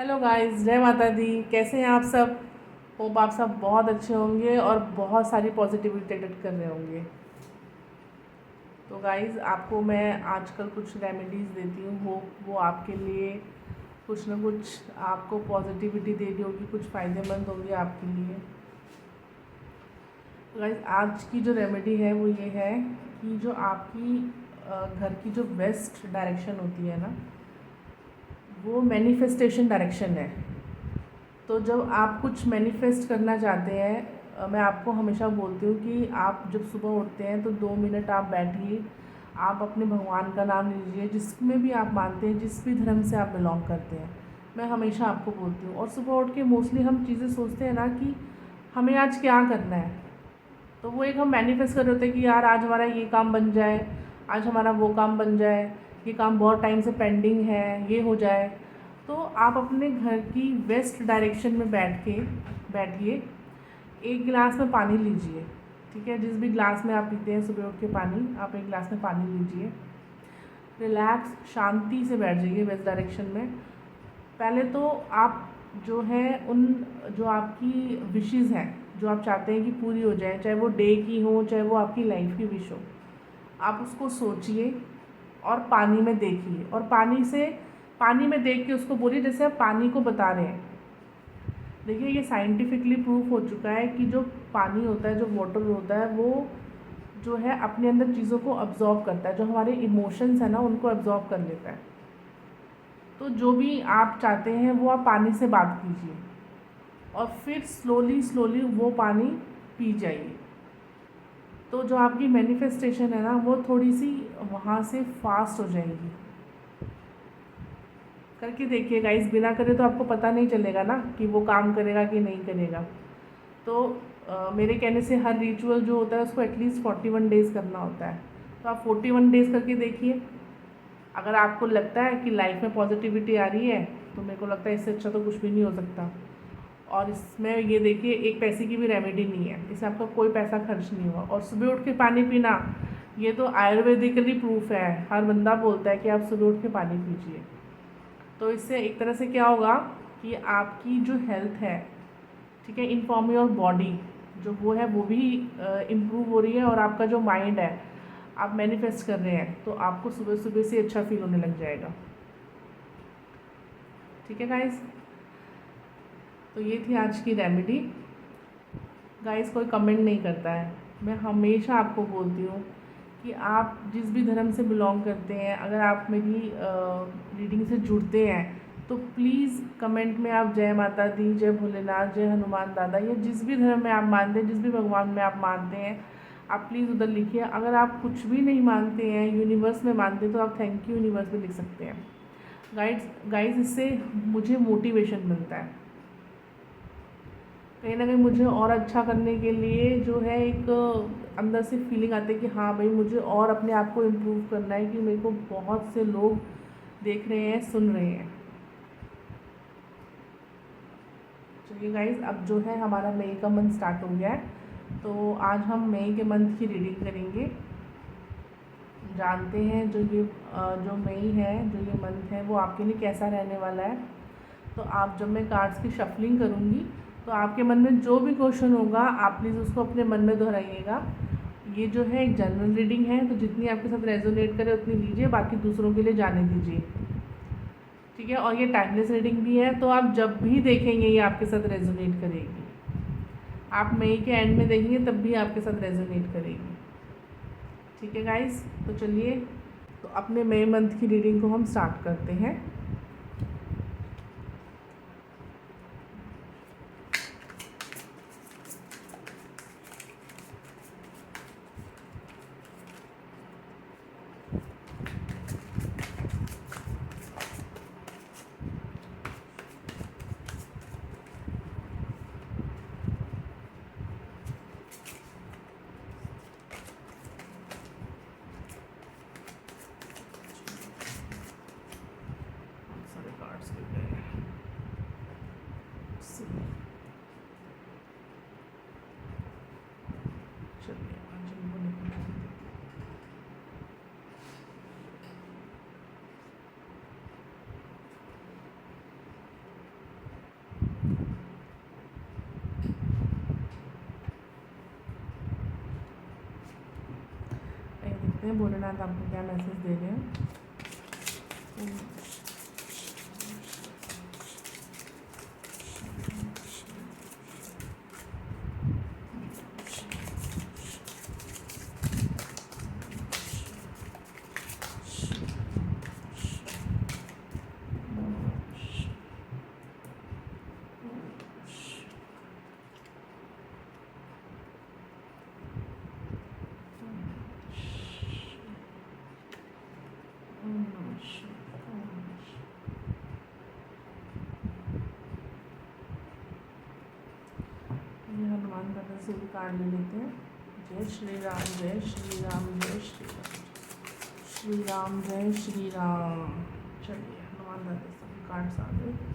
Hello guys, जय माता दी। कैसे हैं आप सब? होप आप सब बहुत अच्छे होंगे और बहुत सारी पॉजिटिविटी अटेंड कर रहे होंगे। तो गाइस, आपको मैं आजकल कुछ रेमेडीज़ देती हूँ। होप वो आपके लिए कुछ ना कुछ आपको पॉजिटिविटी दे रही होगी, कुछ फ़ायदेमंद होंगी आपके लिए। तो गाइस, आज की जो रेमेडी है वो ये है कि जो आपकी घर की जो वेस्ट डायरेक्शन होती है ना, वो मैनिफेस्टेशन डायरेक्शन है। तो जब आप कुछ मैनिफेस्ट करना चाहते हैं, मैं आपको हमेशा बोलती हूँ कि आप जब सुबह उठते हैं तो 2 मिनट आप बैठिए, आप अपने भगवान का नाम लीजिए, जिसमें भी आप मानते हैं, जिस भी धर्म से आप बिलोंग करते हैं। मैं हमेशा आपको बोलती हूँ। और सुबह उठ के मोस्टली हम चीज़ें सोचते हैं ना कि हमें आज क्या करना है, तो वो एक हम मैनिफेस्ट कर रहे होते हैं कि यार आज हमारा ये काम बन जाए, आज हमारा वो काम बन जाए, ये काम बहुत टाइम से पेंडिंग है, ये हो जाए। तो आप अपने घर की वेस्ट डायरेक्शन में बैठिए, एक गिलास में पानी लीजिए। ठीक है, जिस भी ग्लास में आप पीते हैं सुबह उठ के पानी, आप एक गिलास में पानी लीजिए। रिलैक्स, शांति से बैठ जाइए वेस्ट डायरेक्शन में। पहले तो आप जो है उन जो आपकी विशेज़ हैं, जो आप चाहते हैं कि पूरी हो जाए, चाहे वो डे की हो, चाहे वो आपकी लाइफ की विश हो, आप उसको सोचिए और पानी में देखिए। और पानी में देख के उसको बोलिए जैसे आप पानी को बता रहे हैं। देखिए, ये साइंटिफिकली प्रूफ हो चुका है कि जो पानी होता है, जो वाटर होता है, वो जो है अपने अंदर चीज़ों को अब्जॉर्ब करता है। जो हमारे इमोशंस हैं ना, उनको अब्जॉर्ब कर लेता है। तो जो भी आप चाहते हैं वो आप पानी से बात कीजिए और फिर स्लोली स्लोली वो पानी पी जाइए। तो जो आपकी मैनिफेस्टेशन है ना, वो थोड़ी सी वहाँ से फास्ट हो जाएगी। करके देखिए गाइस, बिना करे तो आपको पता नहीं चलेगा ना कि वो काम करेगा कि नहीं करेगा। तो मेरे कहने से हर रिचुअल जो होता है उसको एटलीस्ट 41 डेज़ करना होता है। तो आप 41 डेज़ करके देखिए। अगर आपको लगता है कि लाइफ में पॉजिटिविटी आ रही है, तो मेरे को लगता है इससे अच्छा तो कुछ भी नहीं हो सकता। और इसमें ये देखिए, एक पैसे की भी रेमेडी नहीं है, इससे आपका कोई पैसा खर्च नहीं हुआ। और सुबह उठ के पानी पीना, ये तो आयुर्वेदिकली प्रूफ है। हर बंदा बोलता है कि आप सुबह उठ के पानी पीजिए। तो इससे एक तरह से क्या होगा कि आपकी जो हेल्थ है, ठीक है, इन्फॉर्म योर बॉडी, जो वो है वो भी इम्प्रूव हो रही है। और आपका जो माइंड है, आप मैनिफेस्ट कर रहे हैं, तो आपको सुबह सुबह से अच्छा फील होने लग जाएगा। ठीक है गाइस, तो ये थी आज की रेमेडी। गाइस, कोई कमेंट नहीं करता है। मैं हमेशा आपको बोलती हूँ कि आप जिस भी धर्म से बिलोंग करते हैं, अगर आप मेरी रीडिंग से जुड़ते हैं, तो प्लीज़ कमेंट में आप जय माता दी, जय भोलेनाथ, जय हनुमान दादा, या जिस भी धर्म में आप मानते हैं, जिस भी भगवान में आप मानते हैं, आप प्लीज़ उधर लिखिए। अगर आप कुछ भी नहीं मानते हैं, यूनिवर्स में मानते हैं, तो आप थैंक यू यूनिवर्स में लिख सकते हैं। गाइड्स, इससे मुझे मोटिवेशन मिलता है। कहीं ना कहीं मुझे और अच्छा करने के लिए जो है एक अंदर से फीलिंग आती है कि हाँ भाई, मुझे और अपने आप को इम्प्रूव करना है, कि मेरे को बहुत से लोग देख रहे हैं, सुन रहे हैं। चलिए गाइस, अब जो है हमारा मई का मंथ स्टार्ट हो गया है। तो आज हम मई के मंथ की रीडिंग करेंगे। जानते हैं जो मई है, जो ये मंथ है, वो आपके लिए कैसा रहने वाला है। तो आप जब मैं कार्ड्स की शफलिंग करूँगी, तो आपके मन में जो भी क्वेश्चन होगा, आप प्लीज़ उसको अपने मन में दोहराइएगा। ये जो है एक जनरल रीडिंग है, तो जितनी आपके साथ रेजोनेट करे उतनी लीजिए, बाकी दूसरों के लिए जाने दीजिए। ठीक है, और ये टाइमलेस रीडिंग भी है, तो आप जब भी देखेंगे ये आपके साथ रेजोनेट करेगी। आप मई के एंड में देखेंगे तब भी आपके साथ रेजोनेट करेगी। ठीक है गाइस, तो चलिए, तो अपने मई मंथ की रीडिंग को हम स्टार्ट करते हैं। हैं भोलेनाथ आपको क्या मैसेज दे रहे हैं। ये हनुमान दादा से भी कार्ड ले लेते हैं। जय श्री राम, जय श्री राम, जय श्री राम, श्री राम, जय श्री राम। चलिए हनुमान दादा से भी कार्ड्स आ गए।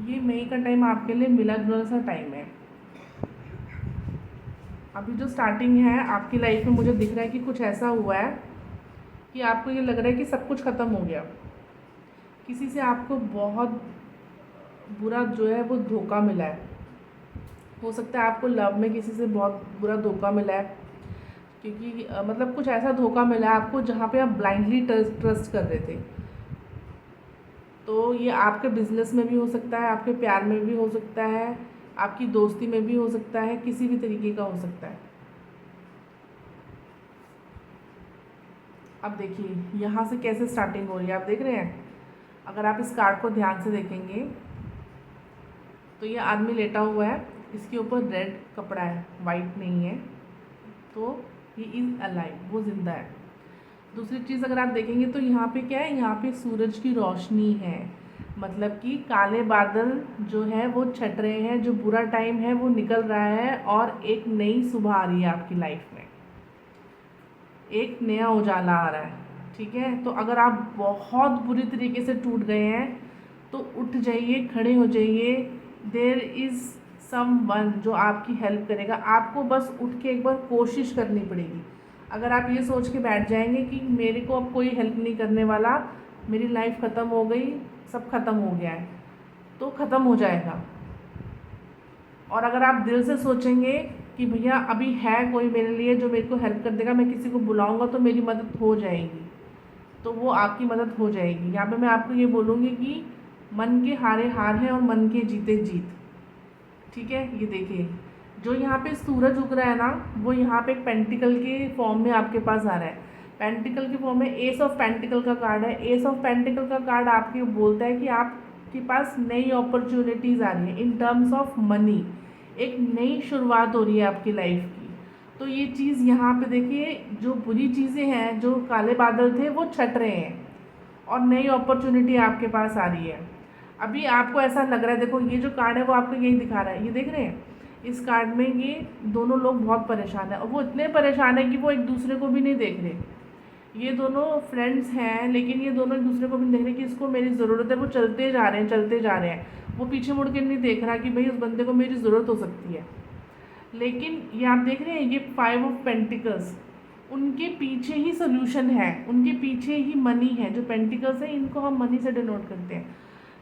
ये मई का टाइम आपके लिए मिला जुला सा टाइम है। अभी जो स्टार्टिंग है आपकी लाइफ में मुझे दिख रहा है कि कुछ ऐसा हुआ है कि आपको ये लग रहा है कि सब कुछ ख़त्म हो गया। किसी से आपको बहुत बुरा जो है वो धोखा मिला है। हो सकता है आपको लव में किसी से बहुत बुरा धोखा मिला है, क्योंकि मतलब कुछ ऐसा धोखा मिला है आपको जहाँ पे आप ब्लाइंडली ट्रस्ट कर रहे थे। तो ये आपके बिजनेस में भी हो सकता है, आपके प्यार में भी हो सकता है, आपकी दोस्ती में भी हो सकता है, किसी भी तरीके का हो सकता है। अब देखिए यहाँ से कैसे स्टार्टिंग हो रही है, आप देख रहे हैं। अगर आप इस कार्ड को ध्यान से देखेंगे तो ये आदमी लेटा हुआ है, इसके ऊपर रेड कपड़ा है, वाइट नहीं है, तो ही इज़ अलाइव, वो ज़िंदा है। दूसरी चीज़ अगर आप देखेंगे तो यहाँ पे क्या है, यहाँ पे सूरज की रोशनी है, मतलब कि काले बादल जो है वो छट रहे हैं, जो बुरा टाइम है वो निकल रहा है और एक नई सुबह आ रही है आपकी लाइफ में, एक नया उजाला आ रहा है। ठीक है, तो अगर आप बहुत बुरी तरीके से टूट गए हैं तो उठ जाइए, खड़े हो जाइए। देयर इज़ समवन जो आपकी हेल्प करेगा। आपको बस उठ के एक बार कोशिश करनी पड़ेगी। अगर आप ये सोच के बैठ जाएंगे कि मेरे को अब कोई हेल्प नहीं करने वाला, मेरी लाइफ ख़त्म हो गई, सब ख़त्म हो गया है, तो ख़त्म हो जाएगा। और अगर आप दिल से सोचेंगे कि भैया अभी है कोई मेरे लिए जो मेरे को हेल्प कर देगा, मैं किसी को बुलाऊंगा तो मेरी मदद हो जाएगी, तो वो आपकी मदद हो जाएगी। यहाँ पे मैं आपको ये बोलूँगी कि मन के हारे हार है और मन के जीते जीत। ठीक है, ये देखिए जो यहाँ पे सूरज उग रहा है ना, वो यहाँ पे एक पेंटिकल के फॉर्म में आपके पास आ रहा है। पेंटिकल के फॉर्म में एस ऑफ पेंटिकल का कार्ड है। एस ऑफ पेंटिकल का कार्ड आपके बोलता है कि आपके पास नई अपॉर्चुनिटीज़ आ रही है इन टर्म्स ऑफ मनी। एक नई शुरुआत हो रही है आपकी लाइफ की। तो ये चीज़ यहाँ पे देखिए, जो बुरी चीज़ें हैं, जो काले बादल थे वो छट रहे हैं और नई अपॉर्चुनिटी आपके पास आ रही है। अभी आपको ऐसा लग रहा है, देखो ये जो कार्ड है वो आपको यही दिखा रहा है, ये देख रहे हैं। इस कार्ड में ये दोनों लोग बहुत परेशान हैं और वो इतने परेशान हैं कि वो एक दूसरे को भी नहीं देख रहे। ये दोनों फ्रेंड्स हैं लेकिन ये दोनों एक दूसरे को भी नहीं देख रहे कि इसको मेरी ज़रूरत है। वो चलते जा रहे हैं, चलते जा रहे हैं, वो पीछे मुड़ के नहीं देख रहा कि भाई उस बंदे को मेरी ज़रूरत हो सकती है। लेकिन ये आप देख रहे हैं, ये 5 ऑफ पेंटिकल्स, उनके पीछे ही सोल्यूशन है, उनके पीछे ही मनी है। जो पेंटिकल्स है इनको हम मनी से डिनोट करते हैं,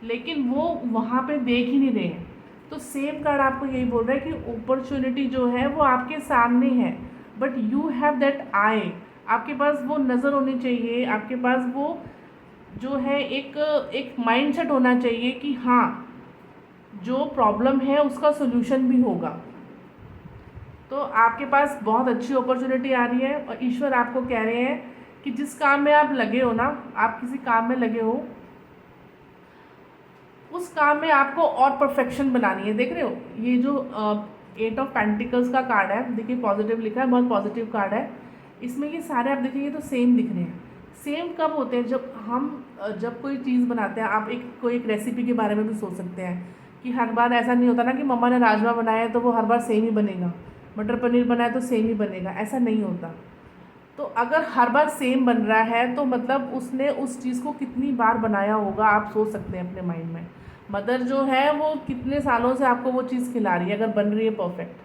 लेकिन वो वहाँ पे देख ही नहीं रहे हैं। तो सेम कार्ड आपको यही बोल रहा है कि अपॉर्चुनिटी जो है वो आपके सामने है, but you have that I. आपके पास वो नज़र होनी चाहिए, आपके पास वो जो है एक माइंडसेट होना चाहिए कि हाँ जो प्रॉब्लम है उसका सोल्यूशन भी होगा। तो आपके पास बहुत अच्छी अपॉर्चुनिटी आ रही है और ईश्वर आपको कह रहे हैं कि जिस काम में आप लगे हो ना, आप किसी काम में लगे हो, उस काम में आपको और परफेक्शन बनानी है। देख रहे हो ये जो 8 ऑफ पेंटिकल्स का कार्ड है, देखिए पॉजिटिव लिखा है, बहुत पॉजिटिव कार्ड है। इसमें ये सारे आप देखेंगे तो सेम दिख रहे हैं। सेम कब होते हैं, जब हम जब कोई चीज़ बनाते हैं। आप कोई एक रेसिपी के बारे में भी सोच सकते हैं कि हर बार ऐसा नहीं होता ना कि मम्मा ने राजमा बनाया है तो वो हर बार सेम ही बनेगा, मटर पनीर बनाया तो सेम ही बनेगा, ऐसा नहीं होता। तो अगर हर बार सेम बन रहा है तो मतलब उसने उस चीज़ को कितनी बार बनाया होगा, आप सोच सकते हैं अपने माइंड में। मदर जो है वो कितने सालों से आपको वो चीज़ खिला रही है, अगर बन रही है परफेक्ट,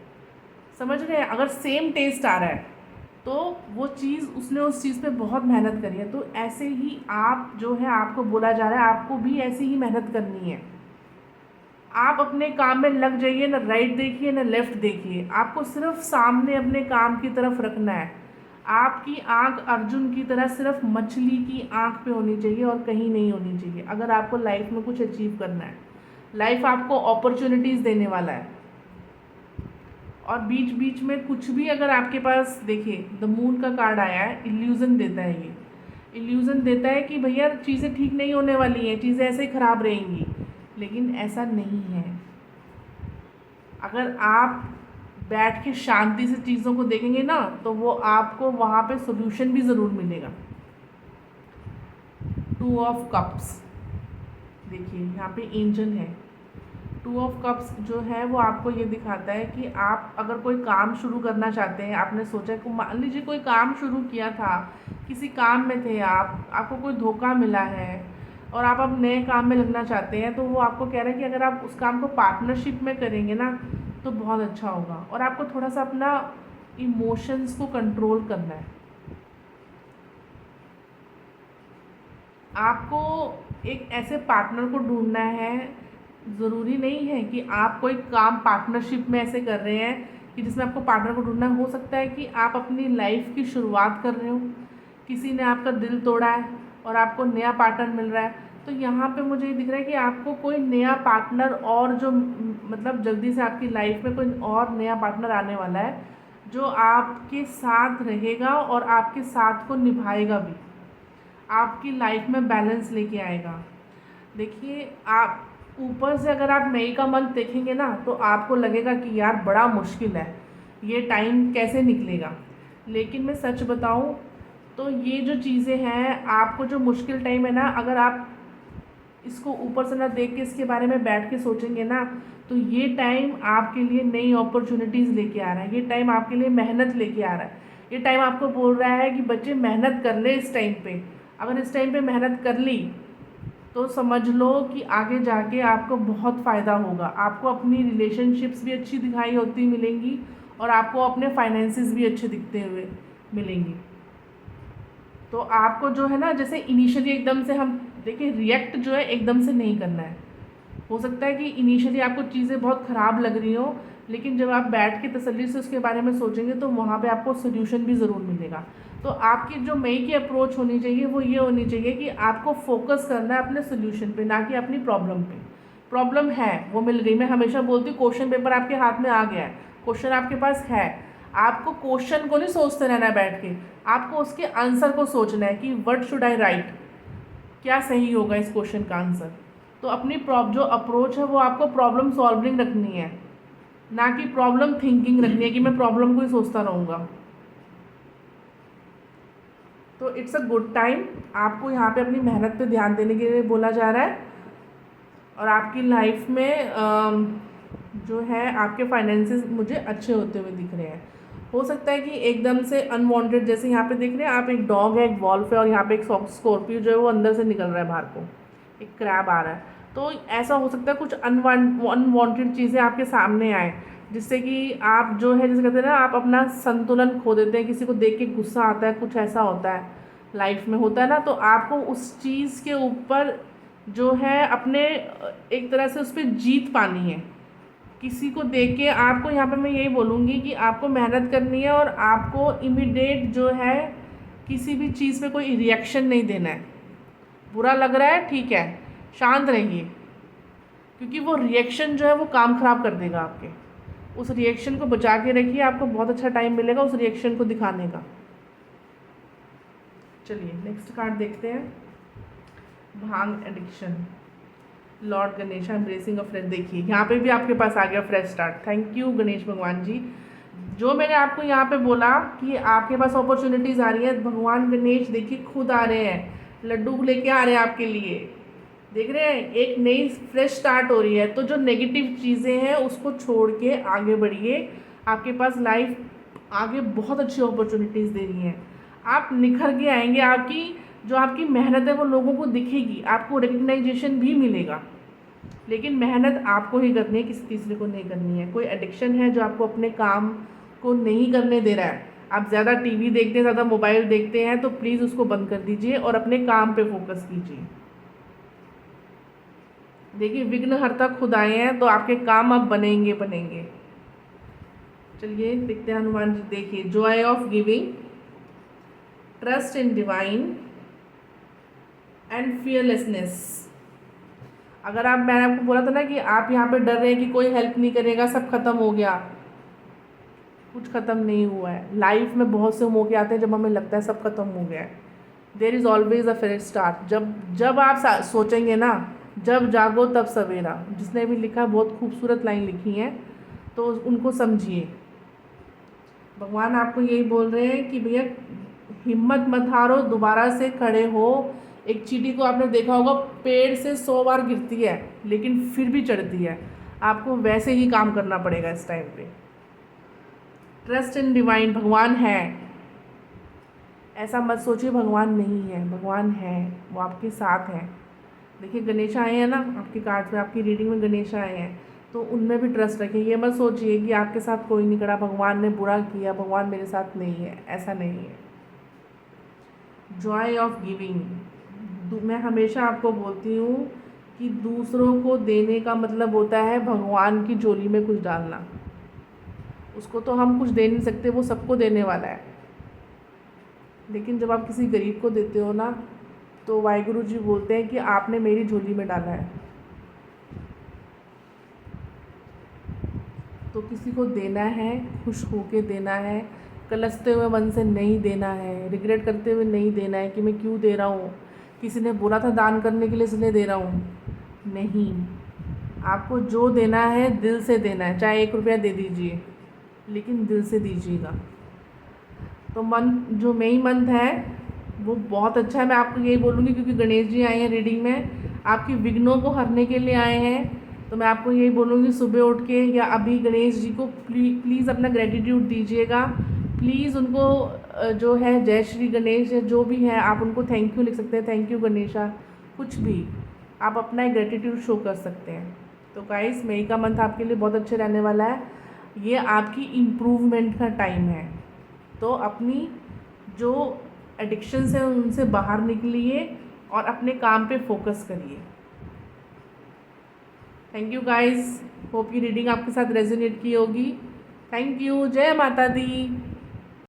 समझ रहे हैं? अगर सेम टेस्ट आ रहा है तो वो चीज़, उसने उस चीज़ पे बहुत मेहनत करी है। तो ऐसे ही आप जो है, आपको बोला जा रहा है आपको भी ऐसी ही मेहनत करनी है। आप अपने काम में लग जाइए, ना राइट देखिए ना लेफ़्ट देखिए, आपको सिर्फ सामने अपने काम की तरफ रखना है। आपकी आंख अर्जुन की तरह सिर्फ मछली की आंख पे होनी चाहिए और कहीं नहीं होनी चाहिए, अगर आपको लाइफ में कुछ अचीव करना है। लाइफ आपको अपॉर्चुनिटीज़ देने वाला है, और बीच बीच में कुछ भी अगर आपके पास, देखिए द मून का कार्ड आया है, इल्यूज़न देता है। ये इल्यूज़न देता है कि भैया चीज़ें ठीक नहीं होने वाली हैं, चीज़ें ऐसे ही ख़राब रहेंगी, लेकिन ऐसा नहीं है। अगर आप बैठ के शांति से चीज़ों को देखेंगे ना, तो वो आपको वहाँ पे सोल्यूशन भी ज़रूर मिलेगा। 2 ऑफ कप्स, देखिए यहाँ पे एंजल है। 2 ऑफ कप्स जो है वो आपको ये दिखाता है कि आप अगर कोई काम शुरू करना चाहते हैं, आपने सोचा कि मान लीजिए कोई काम शुरू किया था, किसी काम में थे आप, आपको कोई धोखा मिला है और आप अब नए काम में लगना चाहते हैं, तो वो आपको कह रहा है कि अगर आप उस काम को पार्टनरशिप में करेंगे ना तो बहुत अच्छा होगा। और आपको थोड़ा सा अपना इमोशंस को कंट्रोल करना है। आपको एक ऐसे पार्टनर को ढूंढना है, ज़रूरी नहीं है कि आप कोई काम पार्टनरशिप में ऐसे कर रहे हैं कि जिसमें आपको पार्टनर को ढूंढना हो सकता है कि आप अपनी लाइफ की शुरुआत कर रहे हो, किसी ने आपका दिल तोड़ा है और आपको नया पार्टनर मिल रहा है। तो यहाँ पे मुझे ये दिख रहा है कि आपको कोई नया पार्टनर, और जो मतलब जल्दी से आपकी लाइफ में कोई और नया पार्टनर आने वाला है जो आपके साथ रहेगा और आपके साथ को निभाएगा भी, आपकी लाइफ में बैलेंस लेके आएगा। देखिए, आप ऊपर से अगर आप मई का मंथ देखेंगे ना तो आपको लगेगा कि यार बड़ा मुश्किल है, ये टाइम कैसे निकलेगा। लेकिन मैं सच बताऊं तो ये जो चीज़ें हैं, आपको जो मुश्किल टाइम है ना, अगर आप इसको ऊपर से ना देख के इसके बारे में बैठ के सोचेंगे ना, तो ये टाइम आपके लिए नई अपॉर्चुनिटीज़ लेके आ रहा है। ये टाइम आपके लिए मेहनत लेके आ रहा है। ये टाइम आपको बोल रहा है कि बच्चे मेहनत कर ले इस टाइम पे। अगर इस टाइम पे मेहनत कर ली तो समझ लो कि आगे जाके आपको बहुत फ़ायदा होगा। आपको अपनी रिलेशनशिप्स भी अच्छी दिखाई होती मिलेंगी और आपको अपने फाइनेंसेस भी अच्छे दिखते हुए मिलेंगी। तो आपको जो है ना, जैसे इनिशियली एकदम से हम देखिए, रिएक्ट जो है एकदम से नहीं करना है। हो सकता है कि इनिशियली आपको चीज़ें बहुत ख़राब लग रही हो, लेकिन जब आप बैठ के तसल्ली से उसके बारे में सोचेंगे तो वहाँ पे आपको सोल्यूशन भी ज़रूर मिलेगा। तो आपकी जो मई की अप्रोच होनी चाहिए वो ये होनी चाहिए कि आपको फोकस करना है अपने सोल्यूशन पे, ना कि अपनी प्रॉब्लम पे। प्रॉब्लम है वो मिल गई, मैं हमेशा बोलती हूँ क्वेश्चन पेपर आपके हाथ में आ गया है, क्वेश्चन आपके पास है, आपको क्वेश्चन को नहीं सोचते रहना है बैठ के, आपको उसके आंसर को सोचना है कि व्हाट शुड आई राइट, क्या सही होगा इस क्वेश्चन का आंसर। तो अपनी जो अप्रोच है वो आपको प्रॉब्लम सॉल्विंग रखनी है, ना कि प्रॉब्लम थिंकिंग रखनी है कि मैं प्रॉब्लम को ही सोचता रहूँगा। तो इट्स अ गुड टाइम, आपको यहाँ पे अपनी मेहनत पे ध्यान देने के लिए बोला जा रहा है। और आपकी लाइफ में जो है आपके फाइनेंसेस मुझे अच्छे होते हुए दिख रहे हैं। हो सकता है कि एकदम से अनवांटेड, जैसे यहाँ पे देख रहे हैं आप, एक डॉग है, एक वॉल्फ है और यहाँ पे एक स्कॉर्पियो जो है वो अंदर से निकल रहा है बाहर को, एक क्रैब आ रहा है। तो ऐसा हो सकता है कुछ अनवांटेड चीज़ें आपके सामने आए, जिससे कि आप जो है, जैसे कहते हैं ना, आप अपना संतुलन खो देते हैं, किसी को देख के गुस्सा आता है, कुछ ऐसा होता है लाइफ में होता है ना, तो आपको उस चीज़ के ऊपर जो है अपने एक तरह से उस पर जीत पानी है। किसी को देख के आपको, यहाँ पे मैं यही बोलूँगी कि आपको मेहनत करनी है और आपको इमीडिएट जो है किसी भी चीज़ पे कोई रिएक्शन नहीं देना है। बुरा लग रहा है, ठीक है, शांत रहिए, क्योंकि वो रिएक्शन जो है वो काम ख़राब कर देगा आपके। उस रिएक्शन को बचा के रखिए, आपको बहुत अच्छा टाइम मिलेगा उस रिएक्शन को दिखाने का। चलिए नेक्स्ट कार्ड देखते हैं, भांग addiction, lord Ganesh embracing a fresh. देखिए यहाँ पे भी आपके पास आ गया fresh start. Thank you Ganesh भगवान जी, जो मैंने आपको यहाँ पे बोला कि आपके पास अपॉर्चुनिटीज़ आ रही है, भगवान गणेश देखिए खुद आ रहे हैं, लड्डू लेके आ रहे हैं आपके लिए। देख रहे हैं, एक नई फ्रेश स्टार्ट हो रही है। तो जो नेगेटिव चीज़ें हैं उसको छोड़ के आगे बढ़िए, आपके पास लाइफ आगे बहुत अच्छी अपॉर्चुनिटीज़ दे रही हैं। आप निखर के आएंगे, आपकी जो आपकी मेहनत है वो लोगों को दिखेगी, आपको रिकग्नाइजेशन भी मिलेगा। लेकिन मेहनत आपको ही करनी है, किसी तीसरे को नहीं करनी है। कोई एडिक्शन है जो आपको अपने काम को नहीं करने दे रहा है, आप ज़्यादा टीवी देखते हैं, ज़्यादा मोबाइल देखते हैं, तो प्लीज़ उसको बंद कर दीजिए और अपने काम पे फोकस कीजिए। देखिए, विघ्नहर्ता खुद आए हैं, तो आपके काम अब बनेंगे बनेंगे। चलिए देखते हैं हनुमान जी। देखिए, Joy of giving, trust in divine and fearlessness. अगर आप, मैंने आपको बोला था ना कि आप यहाँ पे डर रहे हैं कि कोई हेल्प नहीं करेगा, सब खत्म हो गया, कुछ ख़त्म नहीं हुआ है। लाइफ में बहुत से मौके आते हैं जब हमें लगता है सब खत्म हो गया है। There is always a fresh start. जब जब आप सोचेंगे ना, जब जागो तब सवेरा, जिसने भी लिखा, बहुत खूबसूरत लाइन लिखी है, तो उनको समझिए। भगवान आपको यही बोल रहे हैं कि भैया हिम्मत मत हारो, दोबारा से खड़े हो। एक चींटी को आपने देखा होगा, पेड़ से 100 बार गिरती है लेकिन फिर भी चढ़ती है। आपको वैसे ही काम करना पड़ेगा इस टाइम पे। ट्रस्ट इन डिवाइन, भगवान है, ऐसा मत सोचिए भगवान नहीं है, भगवान है, वो आपके साथ हैं। देखिए, गणेश आए हैं ना आपकी कार्ड में, आपकी रीडिंग में गणेश आए हैं, तो उनमें भी ट्रस्ट रखिए। ये मत सोचिए कि आपके साथ कोई नहीं खड़ा, भगवान ने बुरा किया, भगवान मेरे साथ नहीं है, ऐसा नहीं है। जॉय ऑफ गिविंग, मैं हमेशा आपको बोलती हूँ कि दूसरों को देने का मतलब होता है भगवान की झोली में कुछ डालना। उसको तो हम कुछ दे नहीं सकते, वो सबको देने वाला है। लेकिन जब आप किसी गरीब को देते हो ना, तो वाहिगुरु जी बोलते हैं कि आपने मेरी झोली में डाला है। तो किसी को देना है, खुश होके देना है, कलसते हुए मन से नहीं देना है, रिग्रेट करते हुए नहीं देना है कि मैं क्यों दे रहा हूँ, किसी ने बोला था दान करने के लिए इसलिए दे रहा हूँ। नहीं, आपको जो देना है दिल से देना है। चाहे 1 रुपया दे दीजिए, लेकिन दिल से दीजिएगा। तो मंत्र, जो मेन मंत्र है वो बहुत अच्छा है। मैं आपको यही बोलूँगी क्योंकि गणेश जी आए हैं रीडिंग में, आपकी विघ्नों को हरने के लिए आए हैं। तो मैं आपको यही बोलूँगी, सुबह उठ के या अभी गणेश जी को प्लीज़ अपना ग्रेटिट्यूड दीजिएगा। प्लीज़ उनको जो है जय श्री गणेश, जो भी है आप उनको थैंक यू लिख सकते हैं, थैंक यू गणेशा, कुछ भी आप अपना ग्रेटिट्यूड शो कर सकते हैं। तो गाइस, मई का मंथ आपके लिए बहुत अच्छे रहने वाला है। ये आपकी इम्प्रूवमेंट का टाइम है। तो अपनी जो एडिक्शंस हैं उनसे बाहर निकलिए और अपने काम पे फोकस करिए। थैंक यू गाइस, होप की रीडिंग आपके साथ रेजोनेट की होगी। थैंक यू, जय माता दी।